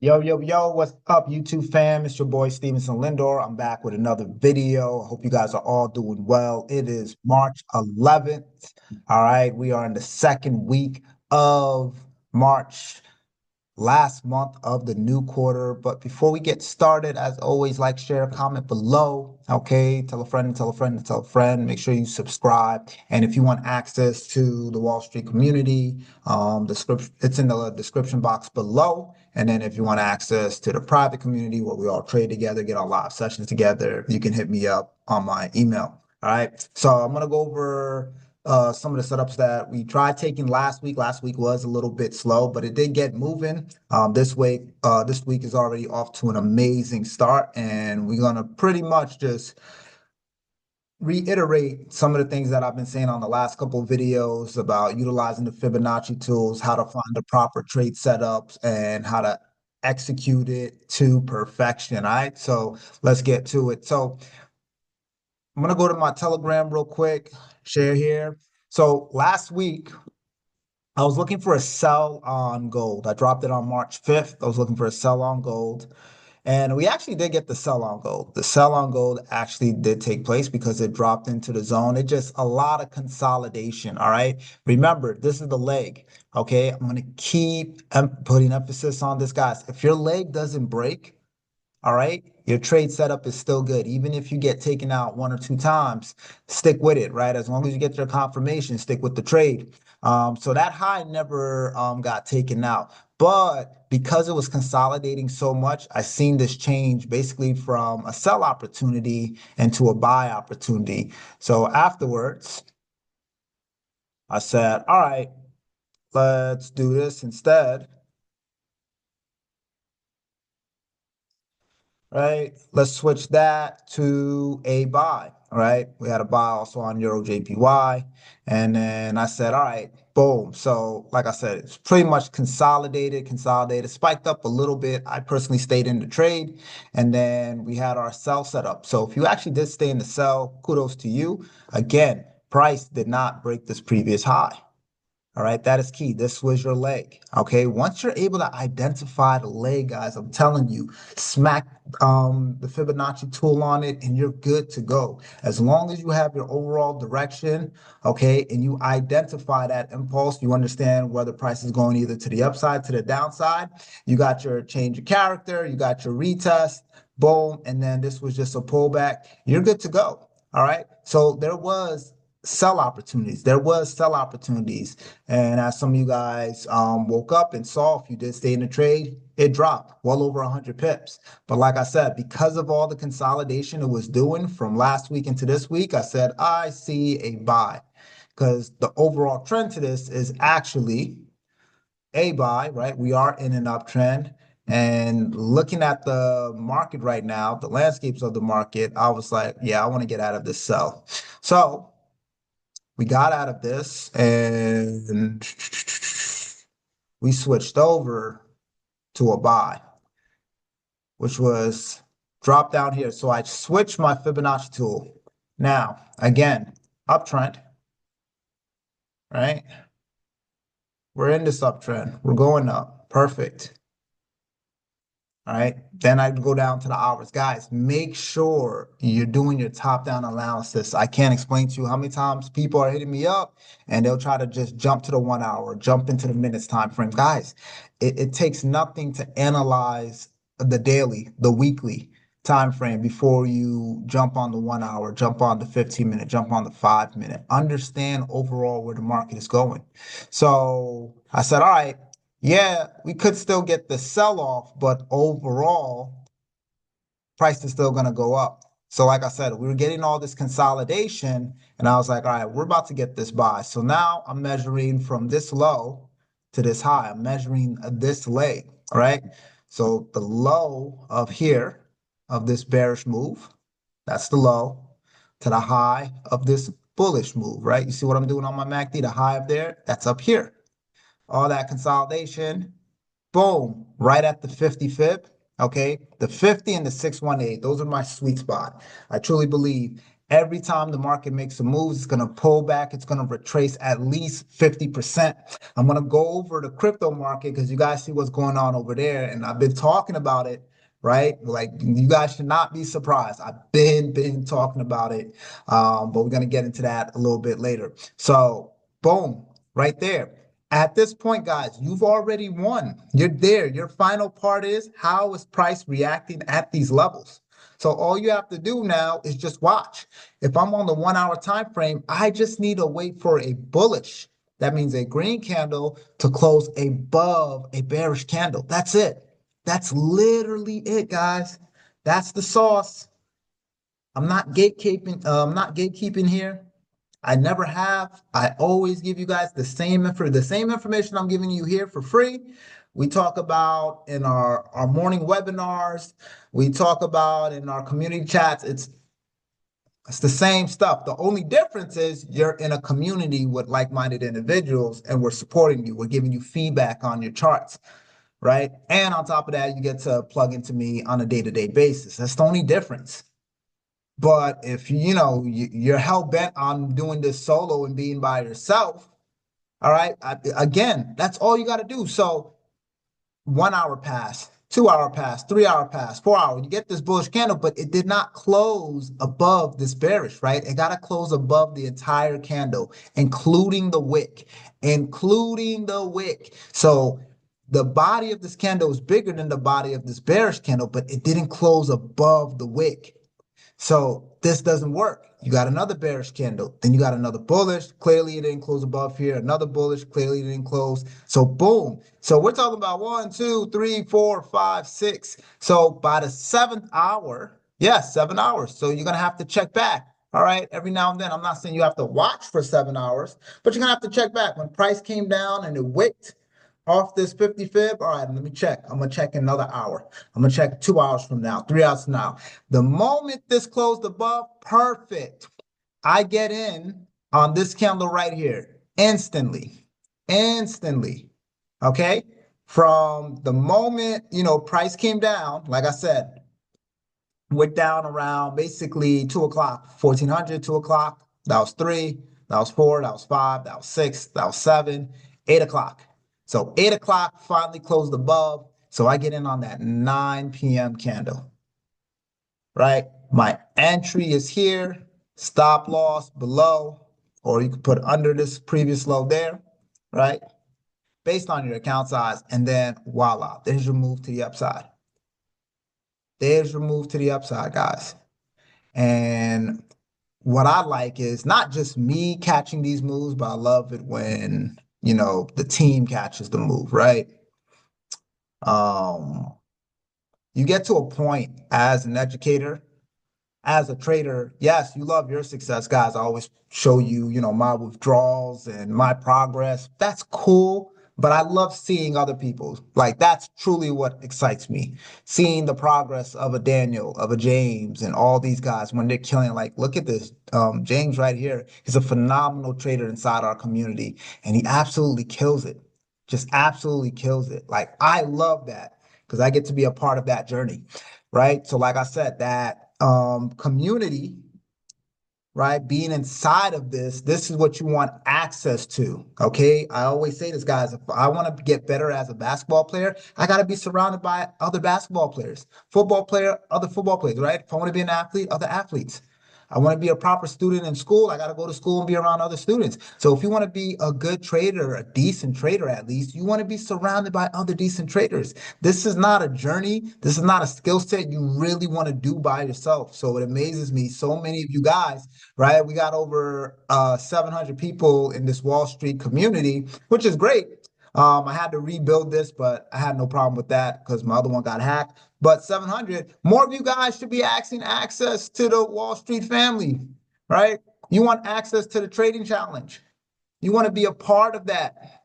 Yo, yo, yo, what's up, YouTube fam? It's your boy Stevenson Lindor. I'm back with another video. Hope you guys are all doing well. It is March 11th. All right, we are in the second week of March, last month of the new quarter. But before we get started, as always, like, share, comment below. Okay, tell a friend and tell a friend and tell a friend. Make sure you subscribe. And if you want access to the Wall Street community, description it's in the description box below. And then if you want access to the private community where we all trade together, get our live sessions together, you can hit me up on my email. All right. So I'm gonna go over some of the setups that we tried taking last week. Last week was a little bit slow, but it did get moving. This week is already off to an amazing start, and we're gonna pretty much just reiterate some of the things that I've been saying on the last couple of videos about utilizing the Fibonacci tools, how to find the proper trade setups, and how to execute it to perfection. All right, so let's get to it. So I'm gonna go to my Telegram real quick, share here. So last week, I was looking for a sell on gold. I dropped it on March 5th. I was looking for a sell on gold. And we actually did get the sell on gold. The sell on gold actually did take place because it dropped into the zone. It just a lot of consolidation. All right. Remember, this is the leg. Okay. I'm going to keep putting emphasis on this, guys. If your leg doesn't break, all right. Your trade setup is still good. Even if you get taken out one or two times, stick with it, right? As long as you get your confirmation, stick with the trade. So that high never got taken out. But because it was consolidating so much, I seen this change basically from a sell opportunity into a buy opportunity. So afterwards, I said, all right, let's do this instead. Right? Let's switch that to a buy. All right. We had a buy also on Euro JPY. And then I said, all right, boom. So, like I said, it's pretty much consolidated, spiked up a little bit. I personally stayed in the trade. And then we had our sell set up. So, if you actually did stay in the sell, kudos to you. Again, price did not break this previous high. All right, that is key. This was your leg. Okay, once you're able to identify the leg, guys, I'm telling you, smack the Fibonacci tool on it, and you're good to go. As long as you have your overall direction, okay, and you identify that impulse, you understand whether price is going either to the upside, to the downside. You got your change of character, you got your retest, boom, and then this was just a pullback. You're good to go. All right. So there was sell opportunities. There was sell opportunities. And as some of you guys woke up and saw, if you did stay in the trade, it dropped well over 100 pips. But like I said, because of all the consolidation it was doing from last week into this week, I said, I see a buy because the overall trend to this is actually a buy, right? We are in an uptrend. And looking at the market right now, the landscapes of the market, I was like, yeah, I want to get out of this sell. So we got out of this and we switched over to a buy, which was drop down here. So I switched my Fibonacci tool. Now, again, uptrend, right? We're in this uptrend. We're going up. Perfect. All right. Then I go down to the hours. Guys, make sure you're doing your top-down analysis. I can't explain to you how many times people are hitting me up and they'll try to just jump to the 1 hour, jump into the minutes time frame. Guys, it takes nothing to analyze the daily, the weekly time frame before you jump on the 1 hour, jump on the 15 minute, jump on the 5 minute. Understand overall where the market is going. So I said, all right. Yeah, we could still get the sell off, but overall, price is still going to go up. So, like I said, we were getting all this consolidation, and I was like, all right, we're about to get this buy. So now I'm measuring from this low to this high. I'm measuring this leg, all right? So the low of here, of this bearish move, that's the low, to the high of this bullish move, right? You see what I'm doing on my MACD? The high of there, that's up here. All that consolidation, boom, right at the 50 fib. Okay. The 50 and the 618, those are my sweet spot. I truly believe Every time the market makes a move, it's going to pull back. It's going to retrace at least 50%. I'm going to go over the crypto market because you guys see what's going on over there. And I've been talking about it, right? Like you guys should not be surprised. I've been talking about it. But we're going to get into that a little bit later. So boom, right there. At this point, guys, you've already won. You're there. Your final part is how is price reacting at these levels? So all you have to do now is just watch. If I'm on the 1 hour time frame, I just need to wait for a bullish. That means a green candle to close above a bearish candle. That's it. That's literally it, guys. That's the sauce. I'm not gatekeeping. I'm not gatekeeping here. I never have. I always give you guys the same information I'm giving you here for free. We talk about in our morning webinars. We talk about in our community chats. It's the same stuff. The only difference is you're in a community with like-minded individuals and we're supporting you. We're giving you feedback on your charts, right? And on top of that, you get to plug into me on a day-to-day basis. That's the only difference. But if you're hell bent on doing this solo and being by yourself, all right, again, that's all you got to do. So 1 hour pass, 2 hour pass, 3 hour pass, 4 hour, you get this bullish candle, but it did not close above this bearish, right? It got to close above the entire candle, including the wick, So the body of this candle is bigger than the body of this bearish candle, but it didn't close above the wick. So this doesn't work. You got another bearish candle. Then you got another bullish. Clearly, it didn't close above here. Another bullish. Clearly, it didn't close. So boom. So we're talking about 1, 2, 3, 4, 5, 6. So by the 7th hour, yes, 7 hours. So you're going to have to check back. All right. Every now and then. I'm not saying you have to watch for 7 hours, but you're going to have to check back. When price came down and it wicked off this 50 fib. All right, let me check. I'm going to check another hour. I'm going to check 2 hours from now, 3 hours from now. The moment this closed above, perfect. I get in on this candle right here instantly. Instantly. Okay. From the moment, price came down, like I said, went down around basically 2 o'clock, 1400, 2 o'clock. That was 3, that was 4, that was 5, that was 6, that was 7, 8 o'clock. So 8 o'clock finally closed above. So I get in on that 9 p.m. candle, right? My entry is here, stop loss below, or you could put under this previous low there, right? Based on your account size. And then voila, there's your move to the upside. There's your move to the upside, guys. And what I like is not just me catching these moves, but I love it when, the team catches the move, right? Um, you get to a point as an educator, as a trader, yes, you love your success, guys. I always show you, my withdrawals and my progress. That's cool. But I love seeing other people. Like that's truly what excites me. Seeing the progress of a Daniel, of a James, and all these guys when they're killing. Like, look at this. James right here. He's a phenomenal trader inside our community, and he absolutely kills it. Just absolutely kills it. Like I love that because I get to be a part of that journey, right? So, like I said, that community, right? Being inside of this is what you want access to. Okay. I always say this, guys. If I want to get better as a basketball player, I got to be surrounded by other basketball players, football player, other football players, right? If I want to be an athlete, other athletes. I want to be a proper student in school. I got to go to school and be around other students. So if you want to be a good trader, a decent trader at least, you want to be surrounded by other decent traders. This is not a journey. This is not a skill set you really want to do by yourself. So it amazes me. So many of you guys, right? We got over 700 people in this Wall Street community, which is great. I had to rebuild this, but I had no problem with that because my other one got hacked. But 700, more of you guys should be asking access to the Wall Street family, right? You want access to the trading challenge. You want to be a part of that.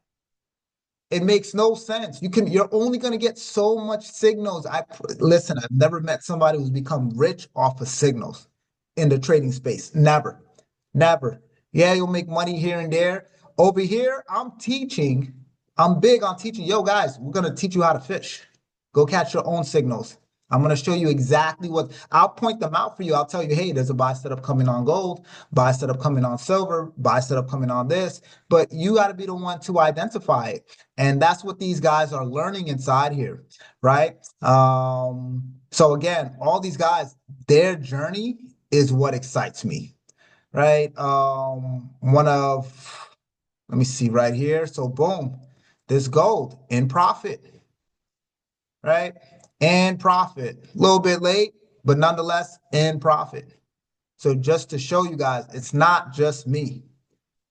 It makes no sense. You're only going to get so much signals. Listen, I've never met somebody who's become rich off of signals in the trading space. Never, never. Yeah, you'll make money here and there. Over here, I'm big on teaching. Yo, guys, we're going to teach you how to fish. Go catch your own signals. I'm going to show you exactly what I'll point them out for you. I'll tell you, hey, there's a buy setup coming on gold, buy setup coming on silver, buy setup coming on this, but you got to be the one to identify it. And that's what these guys are learning inside here, right? So again, all these guys, their journey is what excites me, right? Let me see right here. So boom, this gold in profit, right? In profit, a little bit late, but nonetheless in profit. So just to show you guys, it's not just me,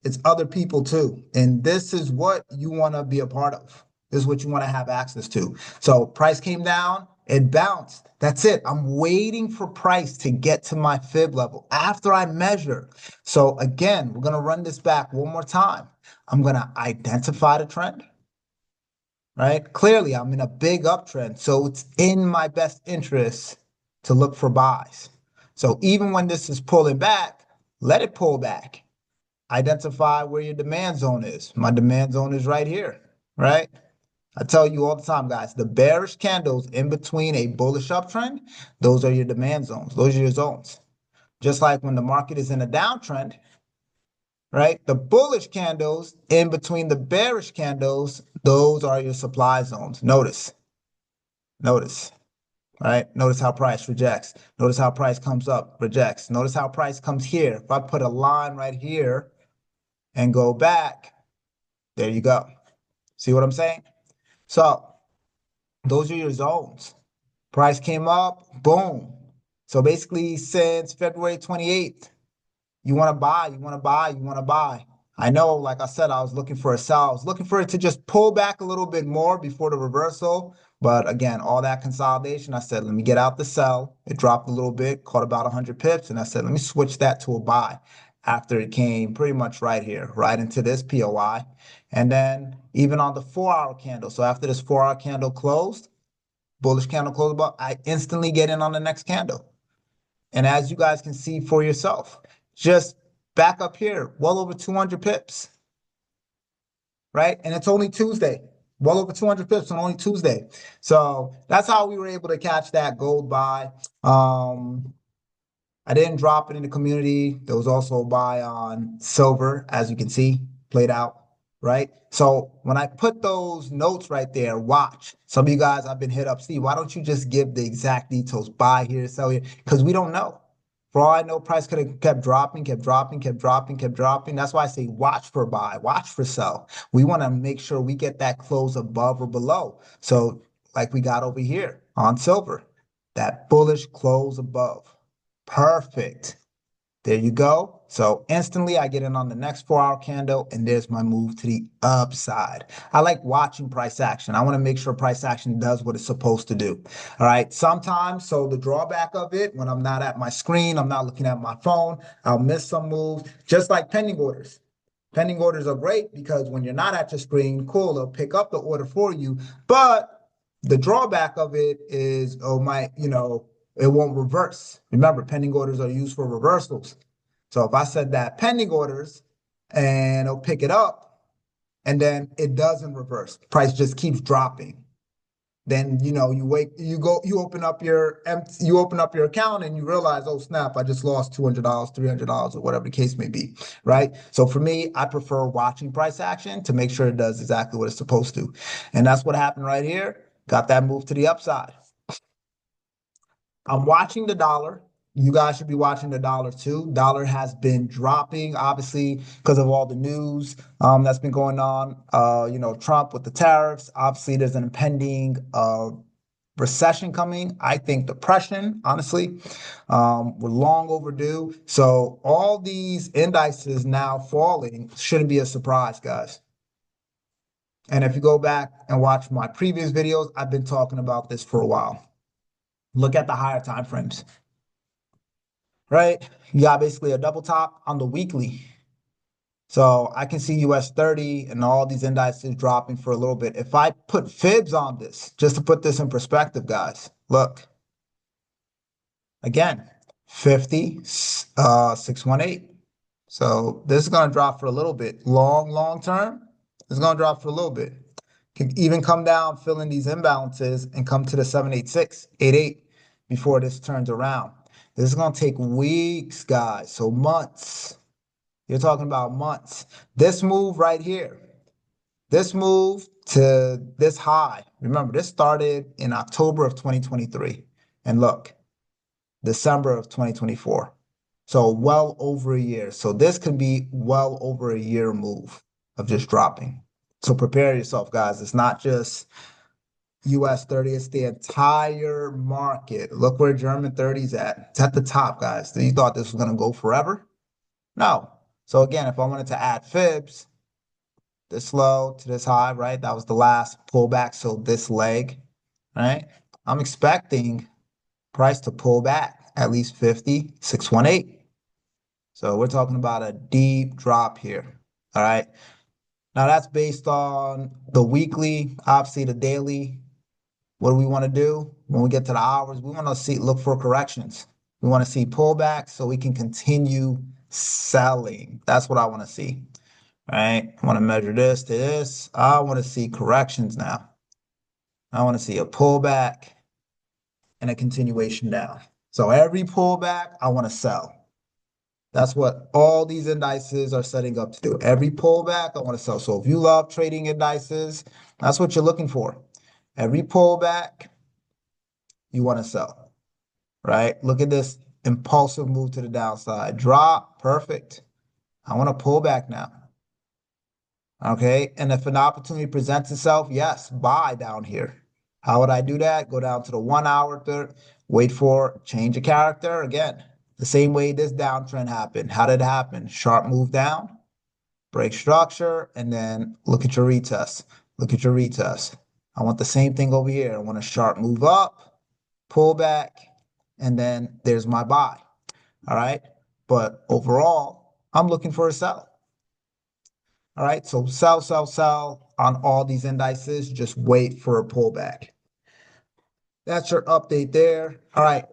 it's other people too. And this is what you want to be a part of. This is what you want to have access to. So price came down, it bounced. That's it. I'm waiting for price to get to my fib level after I measure. So again, we're going to run this back one more time. I'm going to identify the trend, right? Clearly, I'm in a big uptrend. So it's in my best interest to look for buys. So even when this is pulling back, let it pull back. Identify where your demand zone is. My demand zone is right here, right? I tell you all the time, guys, the bearish candles in between a bullish uptrend, those are your demand zones. Those are your zones. Just like when the market is in a downtrend, right? The bullish candles in between the bearish candles, those are your supply zones. Notice, right? Notice how price rejects. Notice how price comes up, rejects. Notice how price comes here. If I put a line right here and go back, there you go. See what I'm saying? So those are your zones. Price came up, boom. So basically since February 28th, you want to buy, you want to buy, you want to buy. I know, like I said, I was looking for a sell. I was looking for it to just pull back a little bit more before the reversal. But again, all that consolidation, I said, let me get out the sell. It dropped a little bit, caught about 100 pips. And I said, let me switch that to a buy after it came pretty much right here, right into this POI. And then even on the 4-hour candle. So after this 4-hour candle closed, bullish candle closed above, I instantly get in on the next candle. And as you guys can see for yourself, just back up here, well over 200 pips, right? And it's only Tuesday, well over 200 pips on only Tuesday. So that's how we were able to catch that gold buy. I didn't drop it in the community. There was also a buy on silver, as you can see, played out, right? So when I put those notes right there, watch. Some of you guys I've been hit up, Steve, why don't you just give the exact details? Buy here, sell here, because we don't know. For all I know, price could have kept dropping, kept dropping, kept dropping, kept dropping. That's why I say watch for buy, watch for sell. We want to make sure we get that close above or below. So like we got over here on silver, that bullish close above. Perfect. There you go. So instantly I get in on the next 4-hour candle and there's my move to the upside. I like watching price action. I want to make sure price action does what it's supposed to do. All right. Sometimes, so the drawback of it, when I'm not at my screen, I'm not looking at my phone, I'll miss some moves, just like pending orders. Pending orders are great because when you're not at your screen, cool, they'll pick up the order for you. But the drawback of it is, it won't reverse. Remember, pending orders are used for reversals. So if I said that pending orders and it'll pick it up and then it doesn't reverse, price just keeps dropping. Then you open up your account and you realize, oh snap, I just lost $200, $300, or whatever the case may be, right? So for me, I prefer watching price action to make sure it does exactly what it's supposed to. And that's what happened right here. Got that move to the upside. I'm watching the dollar. You guys should be watching the dollar too. Dollar has been dropping, obviously, because of all the news that's been going on. Trump with the tariffs. Obviously, there's an impending recession coming. I think depression, honestly. We're long overdue. So all these indices now falling shouldn't be a surprise, guys. And if you go back and watch my previous videos, I've been talking about this for a while. Look at the higher time frames, right? You got basically a double top on the weekly. So I can see US 30 and all these indices dropping for a little bit. If I put fibs on this, just to put this in perspective, guys, look, again, 50, 618. So this is going to drop for a little bit. Long term, it's going to drop for a little bit. Can even come down, fill in these imbalances and come to the 786, 88. before this turns around. This is going to take weeks, guys. So months. You're talking about months. This move right here, this move to this high. Remember, this started in October of 2023. And look, December of 2024. So well over a year. So this could be well over a year move of just dropping. So prepare yourself, guys. It's not just US 30, it's the entire market. Look where German 30's at. It's at the top, guys. So you thought this was going to go forever? No. So again, if I wanted to add fibs, this low to this high, right? That was the last pullback. So this leg, right? I'm expecting price to pull back at least 50, 618. So we're talking about a deep drop here. All right. Now that's based on the weekly, obviously the daily. What do we want to do when we get to the hours? We want to look for corrections. We want to see pullbacks so we can continue selling. That's what I want to see. All right. I want to measure this to this. I want to see corrections now. I want to see a pullback and a continuation down. So every pullback, I want to sell. That's what all these indices are setting up to do. Every pullback, I want to sell. So if you love trading indices, that's what you're looking for. Every pullback, you want to sell, right? Look at this impulsive move to the downside. Drop, perfect. I want to pull back now. Okay, and if an opportunity presents itself, yes, buy down here. How would I do that? Go down to the 1 hour, wait for change of character. Again, the same way this downtrend happened. How did it happen? Sharp move down, break structure, and then look at your retest. Look at your retest. I want the same thing over here. I want a sharp move up, pull back, and then there's my buy. All right. But overall, I'm looking for a sell. All right. So sell, sell, sell on all these indices. Just wait for a pullback. That's your update there. All right.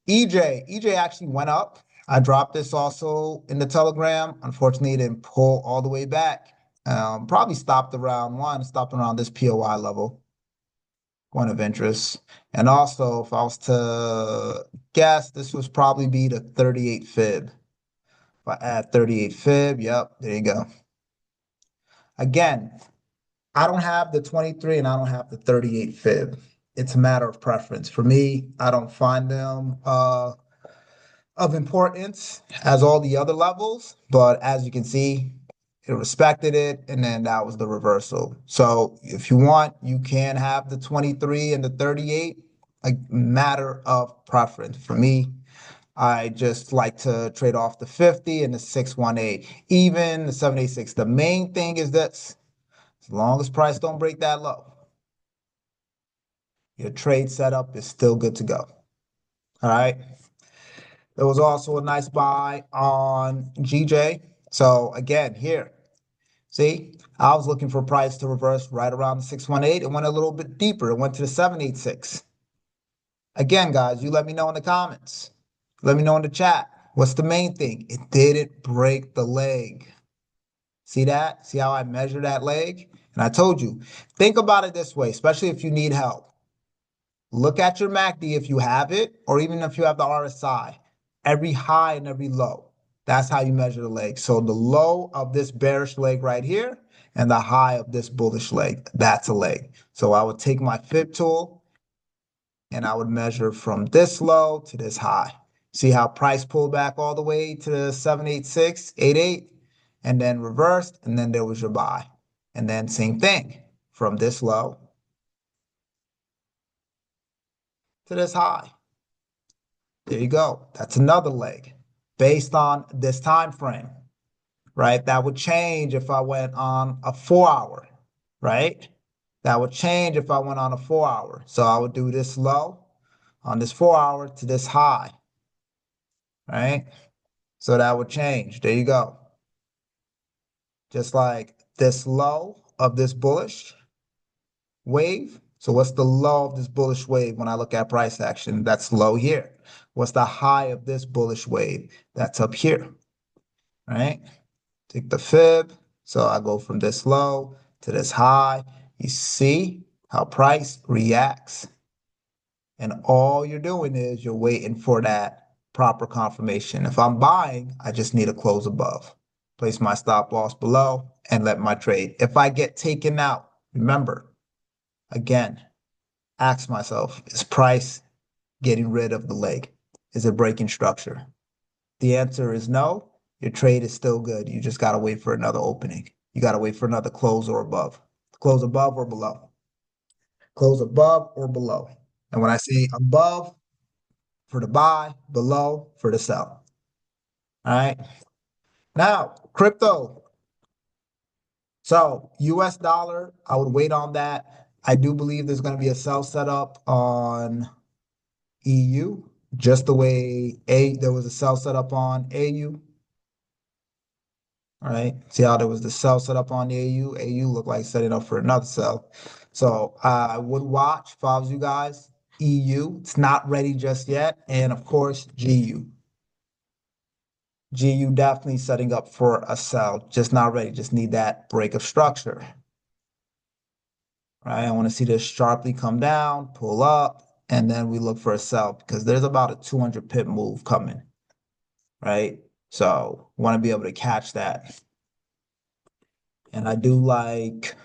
EJ actually went up. I dropped this also in the Telegram. Unfortunately, it didn't pull all the way back. Probably stopped around stopped around this POI level, point of interest. And also, if I was to guess, this would probably be the 38 fib. If I add 38 fib, yep, there you go. Again, I don't have the 23 and I don't have the 38 fib. It's a matter of preference. For me, I don't find them of importance as all the other levels, but as you can see, it respected it, and then that was the reversal. So if you want, you can have the 23 and the 38, a matter of preference. For me, I just like to trade off the 50 and the 618, even the 786. The main thing is this: as long as price don't break that low, your trade setup is still good to go. All right. There was also a nice buy on GJ. So again, here, see, I was looking for price to reverse right around the 618. It went a little bit deeper. It went to the 786. Again, guys, you let me know in the comments. Let me know in the chat. What's the main thing? It didn't break the leg. See that? See how I measure that leg? And I told you, think about it this way, especially if you need help. Look at your MACD if you have it, or even if you have the RSI, every high and every low. That's how you measure the leg. So the low of this bearish leg right here and the high of this bullish leg, that's a leg. So I would take my fib tool and I would measure from this low to this high. See how price pulled back all the way to the 786.88 and then reversed, and then there was your buy. And then same thing from this low to this high. There you go. That's another leg based on this time frame, right? That would change if I went on a 4 hour, right? That would change if I went on a 4 hour. So I would do this low on this 4 hour to this high, right? So that would change. There you go. Just like this low of this bullish wave. So what's the low of this bullish wave when I look at price action? That's low here. What's the high of this bullish wave? That's up here, right? Take the fib. So I go from this low to this high. You see how price reacts. And all you're doing is you're waiting for that proper confirmation. If I'm buying, I just need to close above, place my stop loss below, and let my trade. If I get taken out, remember, again, ask myself, is price getting rid of the leg? Is it breaking structure? The answer is no. Your trade is still good. You just got to wait for another opening. You got to wait for another close or above. Close above or below. Close above or below. And when I say above, for the buy, below for the sell. All right. Now, crypto. So, US dollar, I would wait on that. I do believe there's going to be a sell setup on EU, just the way there was a sell setup on AU. All right. See how there was the sell set up on the AU? AU looked like setting up for another sell. So I would watch if I was you guys. EU, it's not ready just yet. And of course, GU. GU definitely setting up for a sell, just not ready. Just need that break of structure. Right. I want to see this sharply come down, pull up, and then we look for a sell because there's about a 200 pip move coming. Right. So want to be able to catch that. And I do like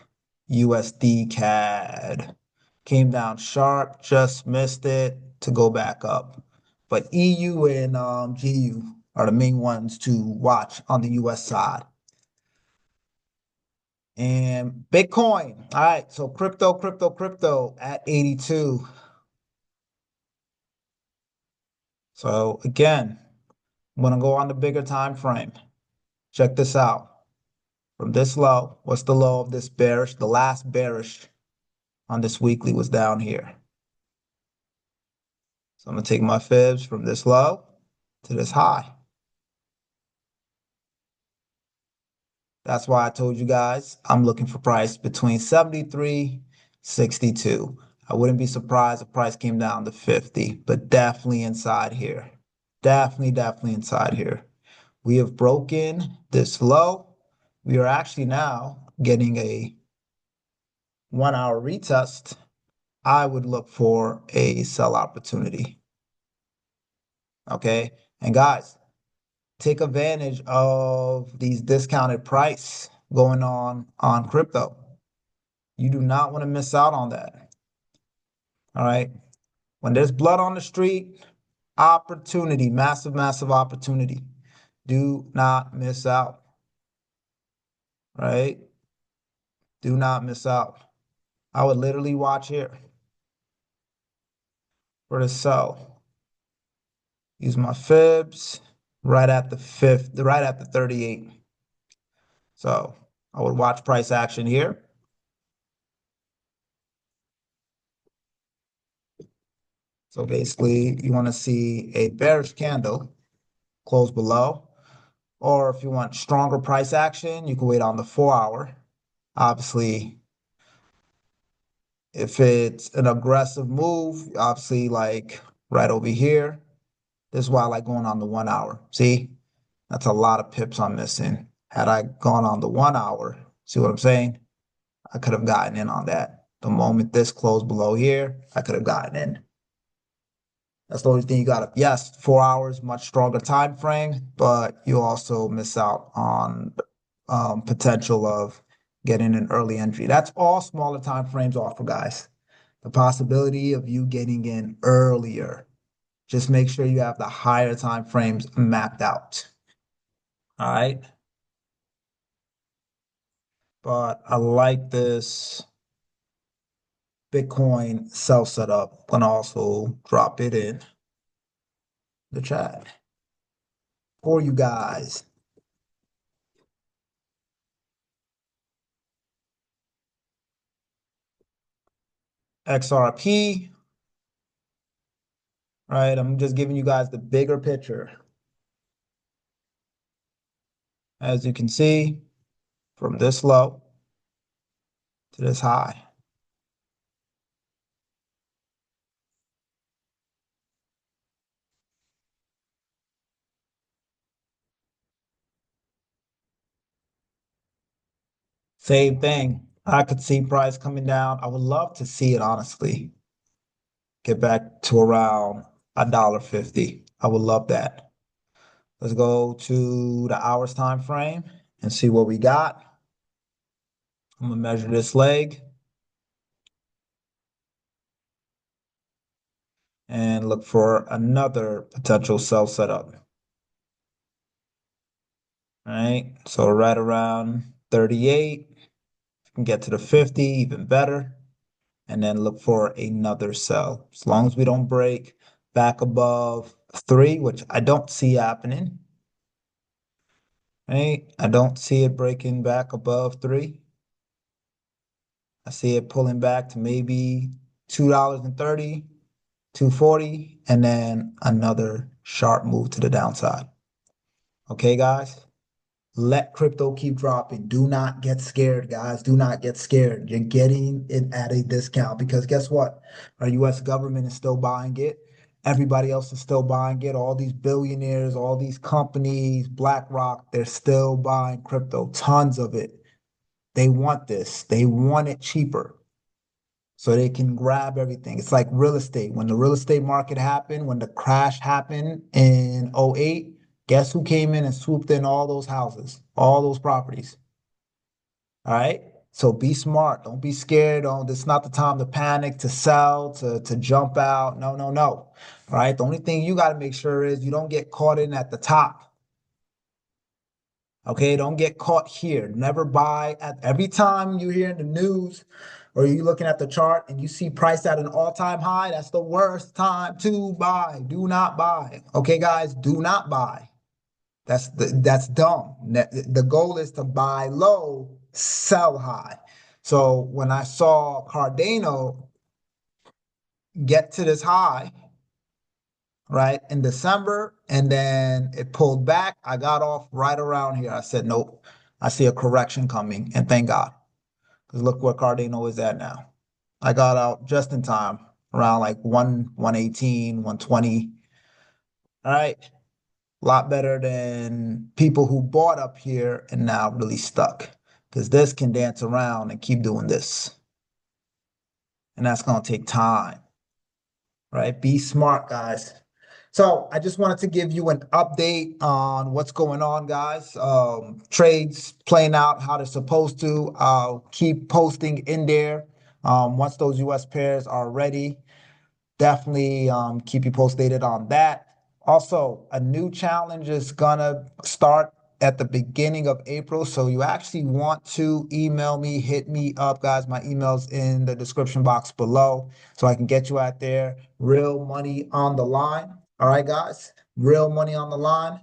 USD CAD. Came down sharp, just missed it to go back up. But EU and GU are the main ones to watch on the US side. And Bitcoin. All right, so crypto at 82. So again, I'm gonna go on the bigger time frame. Check this out. From this low, what's the low of this bearish? The last bearish on this weekly was down here. So I'm gonna take my fibs from this low to this high. That's why I told you guys I'm looking for price between 73, 62. I wouldn't be surprised if price came down to 50, but definitely inside here. Definitely inside here. We have broken this low. We are actually now getting a 1 hour retest. I would look for a sell opportunity. Okay. And guys, take advantage of these discounted price going on crypto. You do not want to miss out on that. All right. When there's blood on the street, opportunity, massive opportunity. Do not miss out. Right? Do not miss out. I would literally watch here for the sell. Use my fibs right at the fifth, right at the 38. So I would watch price action here. So basically, you want to see a bearish candle close below. Or if you want stronger price action, you can wait on the 4 hour. Obviously, if it's an aggressive move, obviously like right over here, this is why I like going on the 1 hour. See, that's a lot of pips I'm missing. Had I gone on the 1 hour, see what I'm saying? I could have gotten in on that. The moment this closed below here, I could have gotten in. That's the only thing you got to, yes, 4 hours, much stronger time frame, but you also miss out on potential of getting an early entry. That's all smaller time frames offer, guys. The possibility of you getting in earlier. Just make sure you have the higher time frames mapped out. All right. But I like this Bitcoin sell setup. Gonna also drop it in the chat for you guys. XRP, right? I'm just giving you guys the bigger picture. As you can see, from this low to this high. Same thing. I could see price coming down. I would love to see it, honestly. get back to around $1.50. I would love that. Let's go to the hours time frame and see what we got. I'm gonna measure this leg and look for another potential sell setup. All right, so right around 38. If you can get to the 50, even better. And then look for another sell. As long as we don't break back above 3, which I don't see happening. Right? I don't see it breaking back above 3. I see it pulling back to maybe $2.30, 240, and then another sharp move to the downside. Okay, guys? Let crypto keep dropping. Do not get scared, guys. Do not get scared. You're getting it at a discount because guess what? Our US government is still buying it. Everybody else is still buying it. All these billionaires, all these companies, BlackRock, they're still buying crypto. Tons of it. They want this. They want it cheaper so they can grab everything. It's like real estate. When the real estate market happened, when the crash happened in '08, guess who came in and swooped in all those houses, all those properties? All right. So be smart. Don't be scared. Don't, it's not the time to panic, to sell, to jump out. No, no, no. All right. The only thing you got to make sure is you don't get caught in at the top. Okay, don't get caught here. Never buy at every time you hear in the news or you looking at the chart and you see price at an all-time high, that's the worst time to buy. Do not buy. Okay, guys, do not buy. That's dumb. The goal is to buy low, sell high. So when I saw Cardano get to this high, right, in December, and then it pulled back. I got off right around here. I said, nope, I see a correction coming, and thank God. Because look where Cardano is at now. I got out just in time, around like 118, 120. All right. A lot better than people who bought up here and now really stuck. Because this can dance around and keep doing this. And that's going to take time, right? Be smart, guys. So I just wanted to give you an update on what's going on, guys. Trades playing out how they're supposed to. I'll keep posting in there once those US pairs are ready. Definitely keep you posted on that. Also, a new challenge is gonna start at the beginning of April. So you actually want to email me, hit me up, guys. My email's in the description box below so I can get you out there. Real money on the line. All right, guys. Real money on the line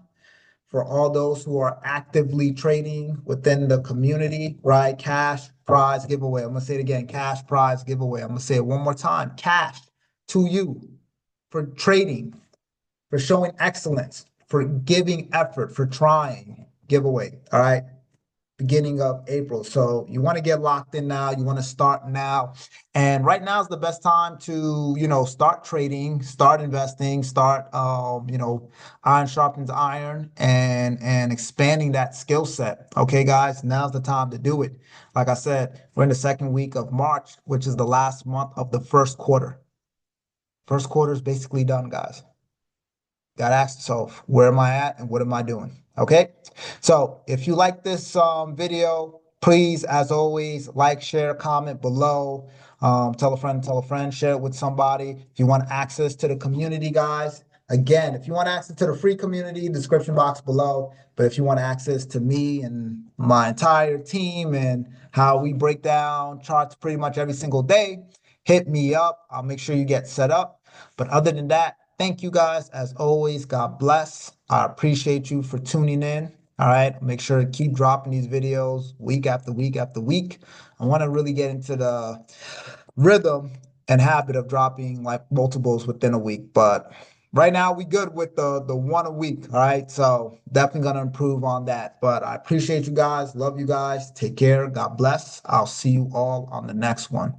for all those who are actively trading within the community, right? Cash prize giveaway. I'm gonna say it again, cash prize giveaway. I'm gonna say it one more time, cash to you for trading, for showing excellence, for giving effort, for trying giveaway. All right, beginning of April. So you want to get locked in now. You want to start now. And right now is the best time to, start trading, start investing, start, iron sharpens iron and expanding that skill set. Okay, guys, now's the time to do it. Like I said, we're in the second week of March, which is the last month of the first quarter. First quarter is basically done, guys. Got to ask yourself, where am I at and what am I doing? Okay. So if you like this video, please, as always, like, share, comment below. Tell a friend, share it with somebody. If you want access to the community, guys, again, if you want access to the free community, description box below. But if you want access to me and my entire team and how we break down charts pretty much every single day, hit me up. I'll make sure you get set up. But other than that, thank you guys. As always, God bless. I appreciate you for tuning in. All right. Make sure to keep dropping these videos week after week after week. I want to really get into the rhythm and habit of dropping like multiples within a week. But right now we good with the one a week. All right. So definitely gonna improve on that. But I appreciate you guys. Love you guys. Take care. God bless. I'll see you all on the next one.